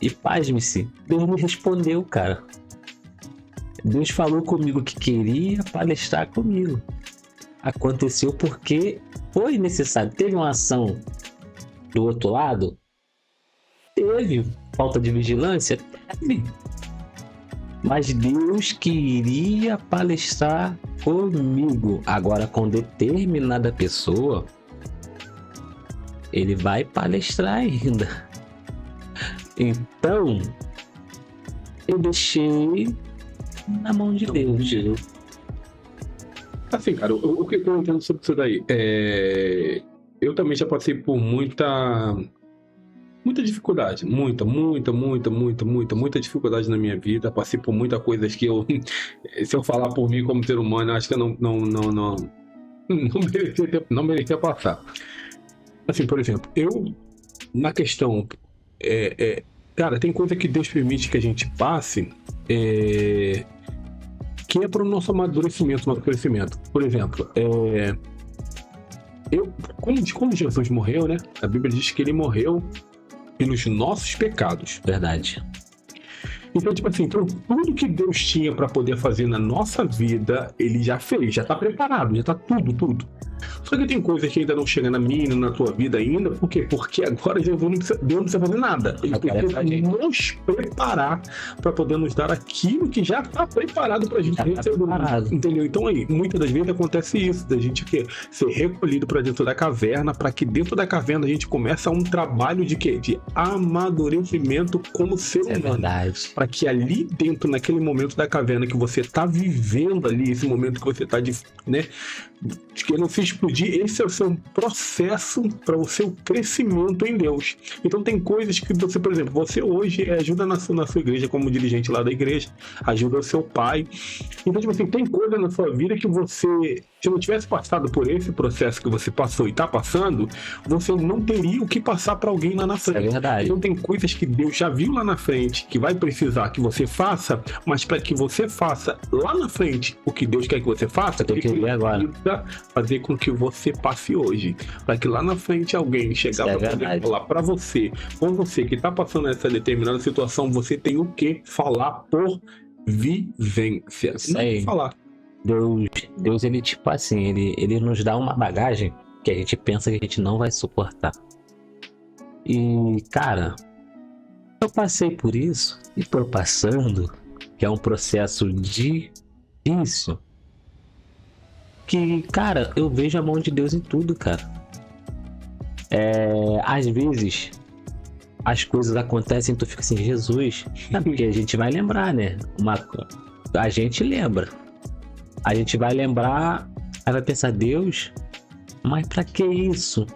e pasme-se, Deus me respondeu, cara. Deus falou comigo que queria palestrar comigo. Aconteceu porque foi necessário. Teve uma ação do outro lado? Teve. Falta de vigilância? Teve. Mas Deus queria palestrar comigo. Agora, com determinada pessoa, Ele vai palestrar ainda. Então, eu deixei na mão de Deus. Assim, cara, o que eu entendo sobre isso daí? Eu também já passei por muita dificuldade. Muita dificuldade na minha vida. Passei por muitas coisas que se eu falar por mim como ser humano, eu acho que eu não merecia passar. Assim, por exemplo, eu, na questão, cara, tem coisa que Deus permite que a gente passe, que é para o nosso amadurecimento, nosso crescimento. Por exemplo, quando Jesus morreu, né? A Bíblia diz que ele morreu pelos nossos pecados. Verdade. Então, tipo assim, então, tudo que Deus tinha para poder fazer na nossa vida, ele já fez, já tá preparado, já tá tudo. Só que tem coisas que ainda não chegam na minha, na tua vida ainda. Por quê? Porque agora Deus não precisa fazer nada. Ele precisa nos preparar para poder nos dar aquilo que já está preparado para a gente receber. Entendeu? Então aí, muitas das vezes acontece isso, da gente ser recolhido para dentro da caverna, para que dentro da caverna a gente comece um trabalho de quê? De amadurecimento como ser humano. É verdade. Para que ali dentro, naquele momento da caverna que você está vivendo ali, esse momento que você está, né? Que não se explodir, esse é o seu processo para o seu crescimento em Deus. Então tem coisas que você, por exemplo, você hoje ajuda na sua igreja como dirigente lá da igreja, ajuda o seu pai. Então, tipo assim, tem coisa na sua vida que você, se não tivesse passado por esse processo que você passou e está passando, você não teria o que passar para alguém lá na frente. É verdade. Então tem coisas que Deus já viu lá na frente, que vai precisar que você faça, mas para que você faça lá na frente o que Deus quer que você faça, tem que ver agora. Fazer com que você passe hoje, para que lá na frente alguém chegar para poder falar para você, com você que está passando essa determinada situação, você tem o que falar por vivência. Não falar. Deus, ele tipo assim, ele nos dá uma bagagem que a gente pensa que a gente não vai suportar. E, cara, eu passei por isso e tô passando, que é um processo difícil. Que, cara, eu vejo a mão de Deus em tudo, cara. Às vezes, as coisas acontecem e tu fica assim, Jesus, porque a gente vai lembrar, né? A gente lembra. A gente vai lembrar, aí vai pensar, Deus, mas pra que isso?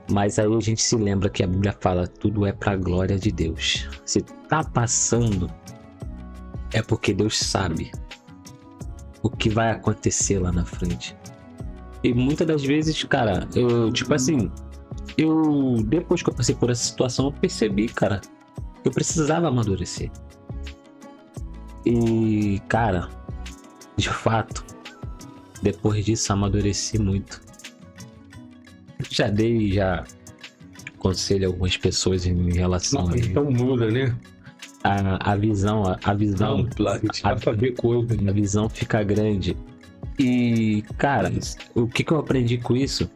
Mas aí a gente se lembra que a Bíblia fala, tudo é pra glória de Deus. Se tá passando, é porque Deus sabe o que vai acontecer lá na frente. E muitas das vezes, cara, depois que eu passei por essa situação, eu percebi, cara, que eu precisava amadurecer. E, cara, de fato, depois disso, amadureci muito. Já dei conselho a algumas pessoas em relação a isso. Então muda, né? A visão ampla, a gente vai saber coisa. A visão fica grande. E, cara, o que eu aprendi com isso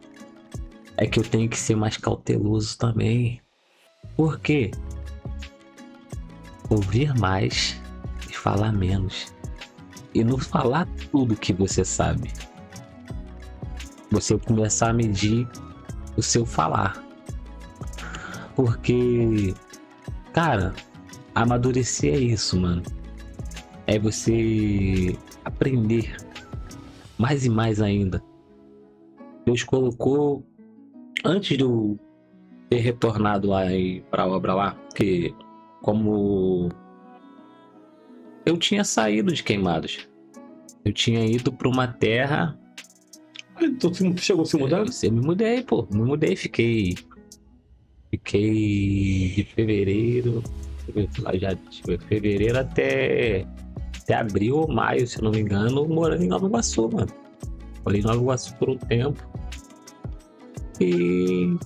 é que eu tenho que ser mais cauteloso também. Por quê? Ouvir mais e falar menos. E não falar tudo que você sabe. Você começar a medir o seu falar. Porque, cara, amadurecer é isso, mano. É você aprender mais e mais ainda. Deus colocou, antes de eu ter retornado lá pra obra lá, que como eu tinha saído de Queimados, eu tinha ido pra uma terra. Então você chegou a se mudar? Eu me mudei, pô. Me mudei, fiquei de fevereiro. Já de fevereiro até abril ou maio, se eu não me engano, morando em Nova Iguaçu, mano. Morei em Nova Iguaçu por um tempo. E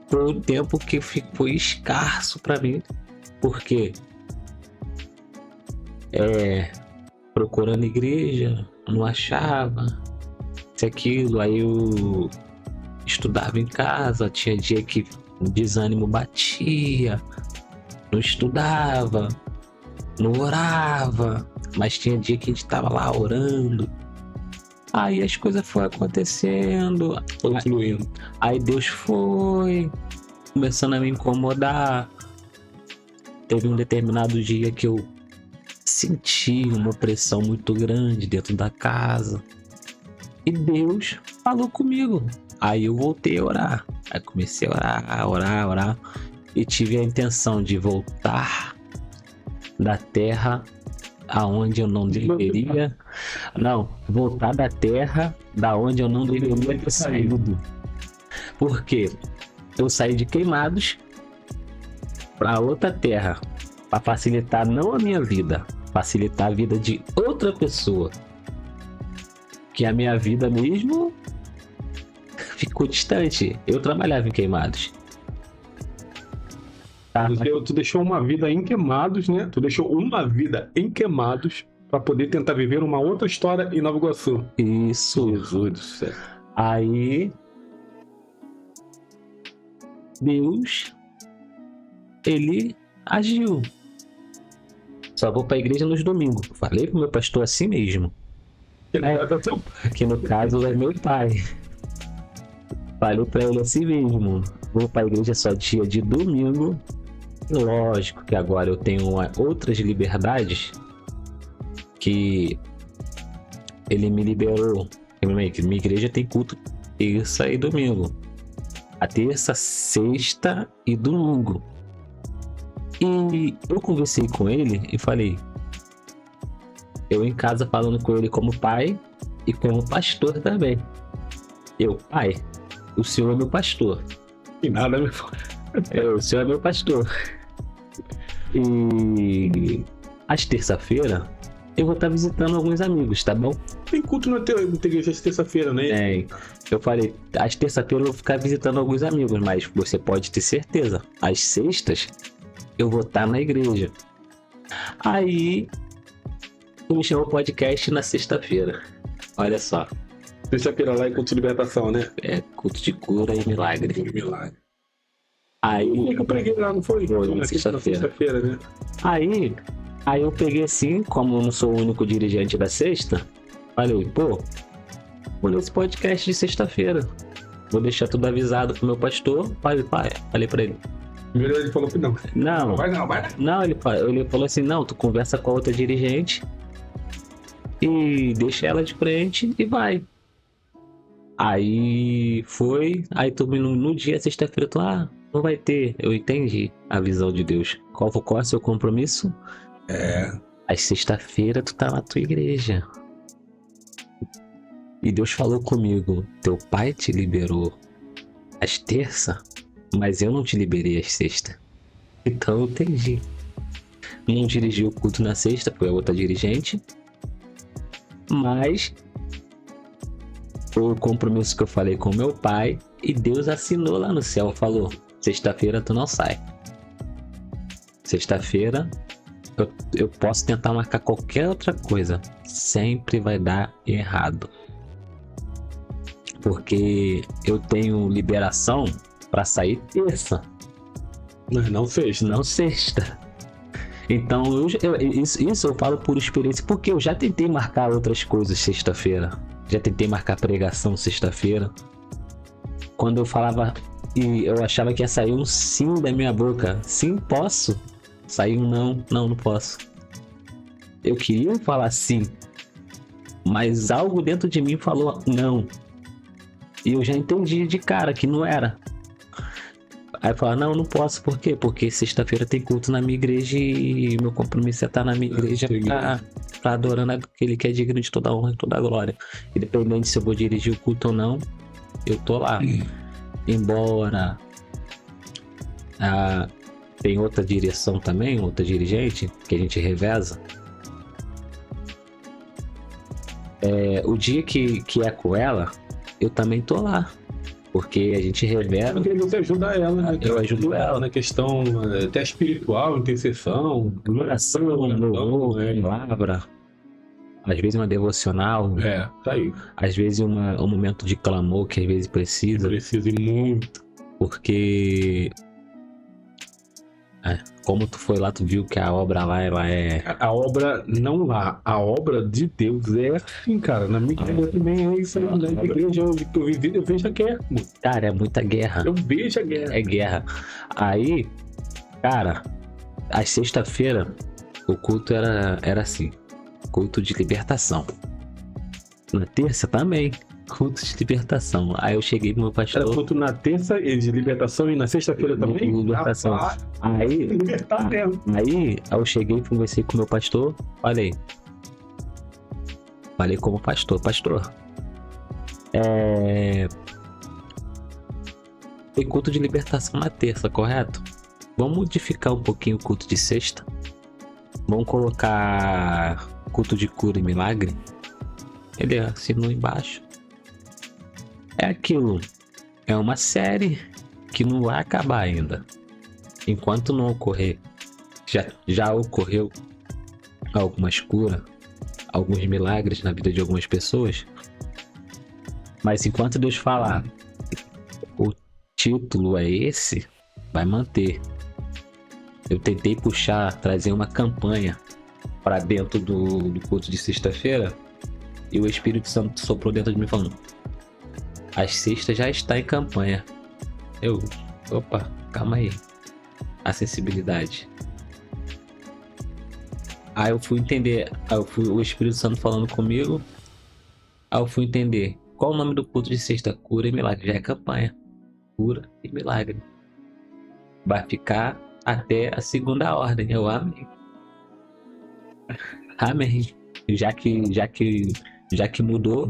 foi um tempo que foi escasso pra mim. Porque procurando igreja, não achava. Isso, aquilo. Aí eu estudava em casa, tinha dia que o desânimo batia. Não estudava, não orava, mas tinha dia que a gente tava lá orando. Aí as coisas foram acontecendo, foi fluindo. Aí Deus foi começando a me incomodar. Teve um determinado dia que eu senti uma pressão muito grande dentro da casa. E Deus falou comigo. Aí eu voltei a orar. Aí comecei a orar. E tive a intenção de voltar da terra aonde eu não deveria. Não, voltar da terra da onde eu não deveria ter saído. Porque eu saí de Queimados para outra terra, para facilitar não a minha vida, facilitar a vida de outra pessoa. Que a minha vida mesmo ficou distante. Eu trabalhava em Queimados. Tá, Tu deixou uma vida em Queimados, né? Tu deixou uma vida em Queimados para poder tentar viver uma outra história em Nova Iguaçu. Isso. Jesus do céu. Aí Deus, ele agiu. Só vou pra igreja nos domingos. Falei pro meu pastor assim mesmo. Que no caso é meu pai. Falei pra ele assim mesmo. Vou pra igreja só dia de domingo. Lógico que agora eu tenho outras liberdades que ele me liberou. Minha igreja tem culto terça e domingo. A terça, sexta e domingo. E eu conversei com ele e falei, eu em casa falando com ele como pai e como pastor também. Eu, pai, o senhor é meu pastor. E nada me fala. O senhor é meu pastor. E às terça-feira eu vou estar visitando alguns amigos, tá bom? Tem culto na igreja de terça-feira, né? Eu falei, às terça-feira eu vou ficar visitando alguns amigos, mas você pode ter certeza, às sextas eu vou estar na igreja. Aí eu me chamou o podcast na sexta-feira. Olha só. Sexta-feira lá é culto de libertação, né? É culto de cura e milagre. Milagre. Aí eu preguei lá, não foi? Foi na sexta-feira, né? Aí eu peguei assim, como eu não sou o único dirigente da sexta, falei, pô, vou nesse podcast de sexta-feira. Vou deixar tudo avisado pro meu pastor. Falei pra ele. Primeiro ele falou que não. Não. Vai não. Não, ele falou assim, não, tu conversa com a outra dirigente e deixa ela de frente e vai. Aí foi, aí tu no dia, sexta-feira, tu, não vai ter. Eu entendi a visão de Deus. Qual é o seu compromisso? Às sexta-feira tu tá na tua igreja. E Deus falou comigo, teu pai te liberou às terça, mas eu não te liberei às sexta. Então eu entendi. Não dirigi o culto na sexta, foi a outra dirigente. Mas foi o compromisso que eu falei com meu pai e Deus assinou lá no céu, falou, sexta-feira tu não sai. Sexta-feira eu posso tentar marcar qualquer outra coisa, sempre vai dar errado. Porque eu tenho liberação para sair terça. Mas não sexta. Não sexta. Então isso eu falo por experiência, porque eu já tentei marcar outras coisas sexta-feira. Já tentei marcar pregação sexta-feira. Quando eu falava e eu achava que ia sair um sim da minha boca. Sim, posso. Saiu um não posso. Eu queria falar sim, mas algo dentro de mim falou não. E eu já entendi de cara que não era. Aí eu falava, não posso. Por quê? Porque sexta-feira tem culto na minha igreja e meu compromisso é estar na minha igreja pra adorando aquele que é digno de toda a honra e toda a glória. Independente se eu vou dirigir o culto ou não, eu tô lá. Embora tem outra direção também, outra dirigente, que a gente reveza. O dia que é com ela, eu também tô lá. Porque a gente revela. Porque você ajuda ela, né? Eu ajudo ela na questão até espiritual, intercessão, oração, louvor, palavra. Às vezes uma devocional. Tá aí. Às vezes um momento de clamor que às vezes precisa. Precisa ir muito. Porque como tu foi lá, tu viu que a obra lá, ela é... A obra, não lá, a obra de Deus é assim, cara. Na minha igreja também é isso. Na igreja eu vejo a guerra. Cara, é muita guerra. Eu vejo a guerra. É guerra. Aí, cara, às sexta-feira, o culto era assim. Culto de libertação. Na terça também. Culto de libertação. Aí eu cheguei pro meu pastor. Era culto na terça de libertação e na sexta-feira também? Libertação. Aí eu cheguei e conversei com o meu pastor. Falei como pastor. tem culto de libertação na terça, correto? Vamos modificar um pouquinho o culto de sexta. Vamos colocar culto de cura e milagre. Ele assinou embaixo. É aquilo. É uma série que não vai acabar ainda. Enquanto não ocorrer, já ocorreu algumas curas, alguns milagres na vida de algumas pessoas. Mas enquanto Deus falar, o título é esse, vai manter. Eu tentei trazer uma campanha para dentro do culto de sexta-feira, e o Espírito Santo soprou dentro de mim falando: as sextas já está em campanha. Opa, calma aí. A sensibilidade. Aí eu fui entender, o Espírito Santo falando comigo, aí eu fui entender qual o nome do culto de sexta: cura e milagre. Já é campanha, cura e milagre. Vai ficar até a segunda ordem. Eu amei. Amém. Já que mudou.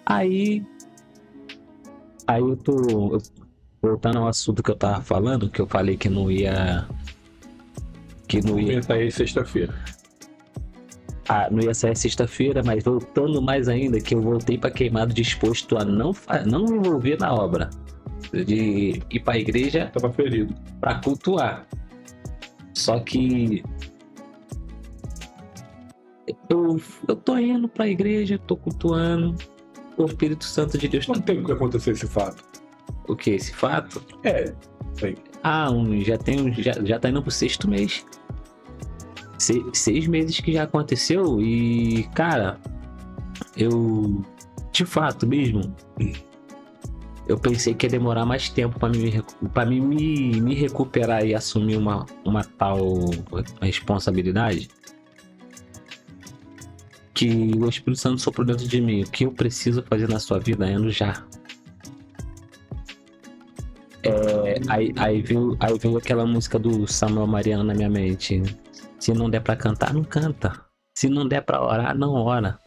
Aí eu tô voltando ao assunto que eu tava falando, que eu falei que não ia Aí sexta-feira. Não ia sair sexta-feira, mas voltando mais ainda, que eu voltei para Queimado disposto a não me envolver na obra, de ir para a igreja, tava ferido, para cultuar. Só que eu tô indo para a igreja, tô cultuando, o Espírito Santo de Deus. Quanto tempo que aconteceu esse fato? O que, esse fato? Sim. Já tá indo pro 6º mês. 6 meses que já aconteceu. E, cara, eu, de fato mesmo, eu pensei que ia demorar mais tempo pra mim me recuperar e assumir uma tal responsabilidade, que o Espírito Santo soprou dentro de mim. O que eu preciso fazer na sua vida é já. Aí veio aquela música do Samuel Mariano na minha mente: se não der pra cantar, não canta. Se não der pra orar, não ora.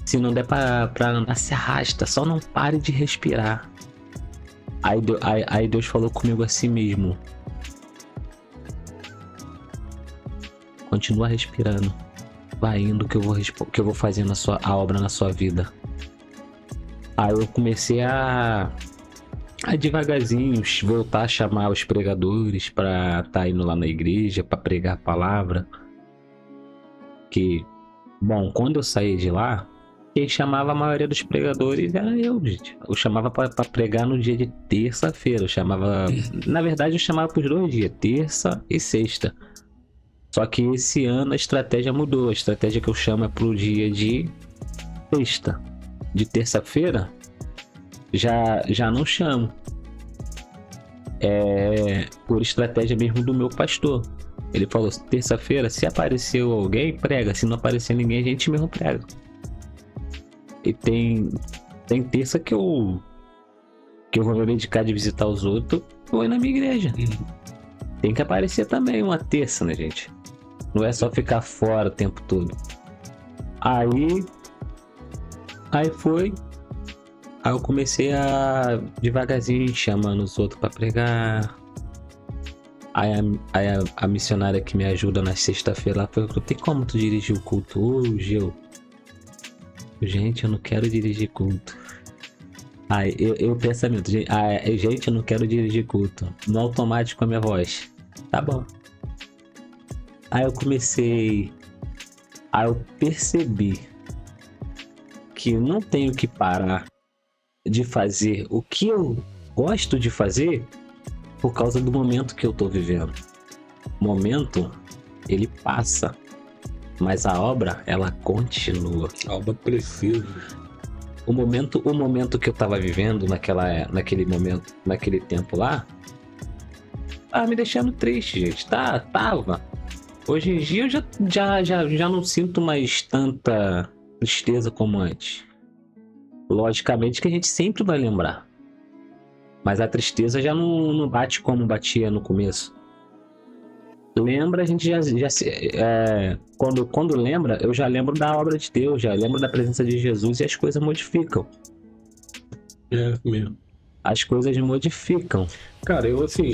Se não der pra andar, se arrasta. Só não pare de respirar. Aí Deus falou comigo assim mesmo: continua respirando. Vai indo que eu vou fazendo a obra na sua vida. Aí eu comecei a devagarzinho voltar a chamar os pregadores para estar indo lá na igreja para pregar a palavra. Que, bom, quando eu saí de lá, quem chamava a maioria dos pregadores era eu, gente. Eu chamava para pregar no dia de terça-feira. Na verdade, eu chamava para os 2 dias, terça e sexta. Só que esse ano a estratégia mudou. A estratégia que eu chamo é pro dia de sexta. De terça-feira, já não chamo. É por estratégia mesmo do meu pastor. Ele falou: terça-feira, se apareceu alguém, prega. Se não aparecer ninguém, a gente mesmo prega. E tem terça que eu vou me dedicar de visitar os outros, vou ir na minha igreja. Tem que aparecer também uma terça, né, gente? Não é só ficar fora o tempo todo. Aí eu comecei a devagarzinho chamando os outros pra pregar. Aí a missionária que me ajuda na sexta-feira falou: tem como tu dirigir o culto hoje? Gente, eu não quero dirigir culto. Aí eu pensamento: gente, eu não quero dirigir culto. No automático a minha voz: tá bom. Aí eu percebi que não tenho que parar de fazer o que eu gosto de fazer por causa do momento que eu tô vivendo. O momento, ele passa, mas a obra, ela continua. A obra precisa. O momento que eu tava vivendo naquele momento, naquele tempo lá, tava me deixando triste, gente. Tava. Hoje em dia eu já não sinto mais tanta tristeza como antes. Logicamente que a gente sempre vai lembrar, mas a tristeza já não bate como batia no começo. Lembra, a gente quando lembra, eu já lembro da obra de Deus, já lembro da presença de Jesus, e as coisas modificam. É mesmo. As coisas modificam. Cara, eu assim,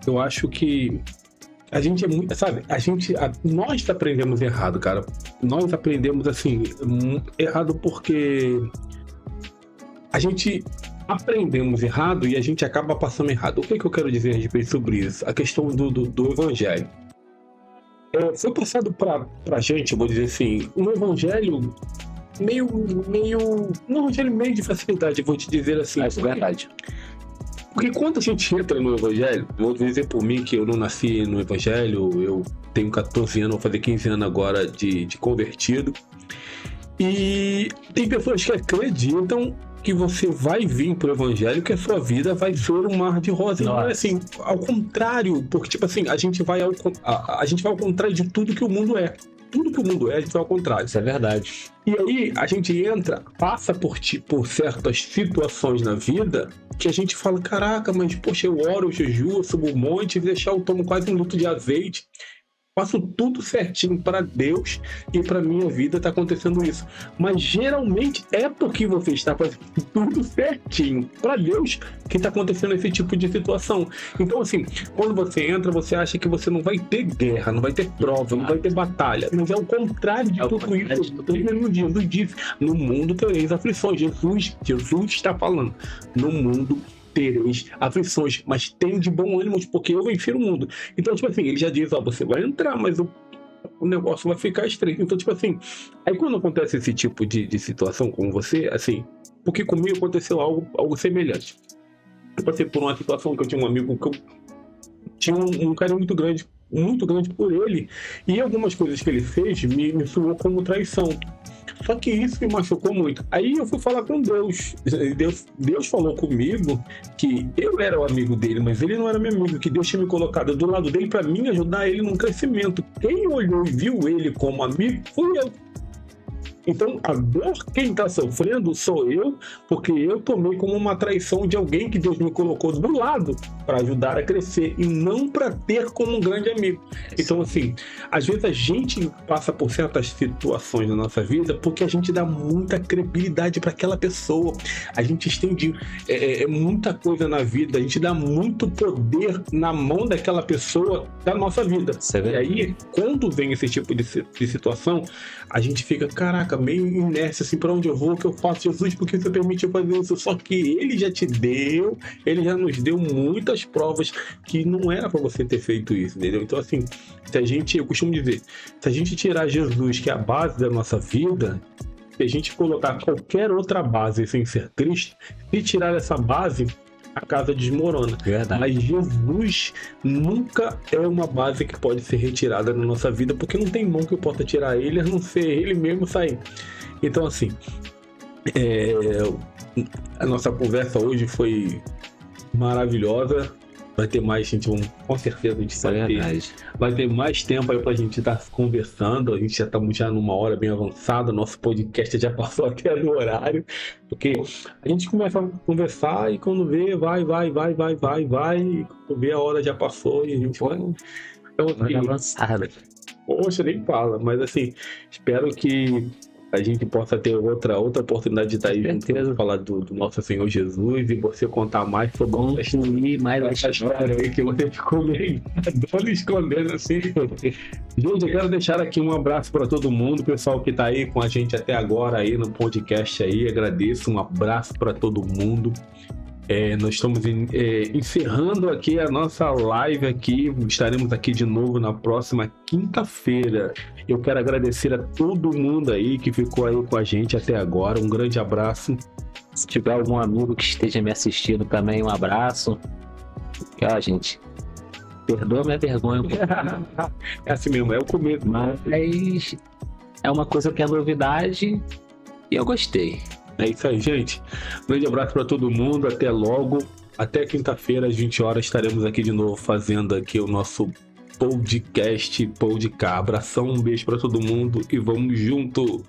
eu acho que a gente é muito, sabe? Nós aprendemos errado, cara. Nós aprendemos assim, errado porque a gente aprendemos errado e a gente acaba passando errado. O que eu quero dizer a respeito sobre isso? A questão do evangelho. Foi passado pra gente, vou dizer assim, um evangelho um evangelho meio de facilidade, vou te dizer assim. É verdade. Porque quando a gente entra no evangelho, vou dizer por mim que eu não nasci no evangelho, eu tenho 14 anos, vou fazer 15 anos agora de convertido. E tem pessoas que acreditam que você vai vir pro evangelho, que a sua vida vai ser um mar de rosas. Não é assim, ao contrário, porque tipo assim, a gente vai ao contrário de tudo que o mundo é. Tudo que o mundo é, a gente vai ao contrário. Isso é verdade. E aí, a gente passa por certas situações na vida que a gente fala, caraca, mas poxa, eu oro, eu jejuo, eu subo um monte, eu tomo quase 1 litro de azeite. Faço tudo certinho para Deus e para minha vida tá acontecendo isso. Mas geralmente é porque você está fazendo tudo certinho para Deus que tá acontecendo esse tipo de situação. Então assim, quando você entra, você acha que você não vai ter guerra, não vai ter prova, não vai ter batalha. Mas é o contrário de tudo isso. Jesus disse, no mundo tereis aflições. Jesus está falando, no mundo tereis aflições, mas tem de bom ânimo, porque eu venci o mundo. Então, tipo assim, ele já diz, você vai entrar, mas o negócio vai ficar estreito. Então, tipo assim, aí quando acontece esse tipo de situação com você, assim, porque comigo aconteceu algo semelhante. Eu passei por uma situação que eu tinha um amigo que eu tinha um carinho muito grande por ele, e algumas coisas que ele fez me soou como traição. Só que isso me machucou muito. Aí eu fui falar com Deus. Deus falou comigo que eu era o amigo dele, mas ele não era meu amigo, que Deus tinha me colocado do lado dele para mim ajudar ele no crescimento. Quem olhou e viu ele como amigo fui eu. Então, a dor, quem está sofrendo sou eu, porque eu tomei como uma traição de alguém que Deus me colocou do lado para ajudar a crescer e não para ter como um grande amigo. Então, assim, às vezes a gente passa por certas situações na nossa vida porque a gente dá muita credibilidade para aquela pessoa. A gente estende muita coisa na vida, a gente dá muito poder na mão daquela pessoa da nossa vida. E aí, quando vem esse tipo de situação, a gente fica, caraca, meio inércia, assim, pra onde eu vou, o que eu faço, Jesus, por que você permitiu fazer isso? Só que ele já ele já nos deu muitas provas que não era pra você ter feito isso, entendeu? Então, assim, eu costumo dizer, se a gente tirar Jesus, que é a base da nossa vida, se a gente colocar qualquer outra base sem ser Cristo, se tirar essa base, a casa desmorona. Verdade. Mas Jesus nunca é uma base que pode ser retirada na nossa vida, porque não tem mão que possa tirar ele, a não ser ele mesmo sair. Então, assim, a nossa conversa hoje foi maravilhosa. Vai ter mais, gente, com certeza a gente vai ter mais tempo aí pra gente estar conversando. A gente já estamos numa hora bem avançada, nosso podcast já passou até do horário, porque a gente começa a conversar e quando vê, vai, e quando vê a hora já passou e a gente vai. Então, assim, avançada. Poxa, nem fala, mas assim, espero que a gente possa ter outra oportunidade de estar aí junto, falar do nosso Senhor Jesus e você contar mais sobre essa história aí que você ficou meio escondendo assim. Gente, eu quero deixar aqui um abraço para todo mundo, pessoal que está aí com a gente até agora aí no podcast aí, agradeço, um abraço para todo mundo. Nós estamos encerrando aqui a nossa live aqui, estaremos aqui de novo na próxima quinta-feira. Eu quero agradecer a todo mundo aí que ficou aí com a gente até agora, um grande abraço. Se tiver algum amigo que esteja me assistindo também, um abraço. Gente, perdoa minha vergonha. É assim mesmo, é o começo. Mas é uma coisa que é novidade e eu gostei. É isso aí, gente. Um grande abraço para todo mundo. Até logo. Até quinta-feira, às 20 horas, estaremos aqui de novo fazendo aqui o nosso podcast. Abração, um beijo para todo mundo e vamos junto.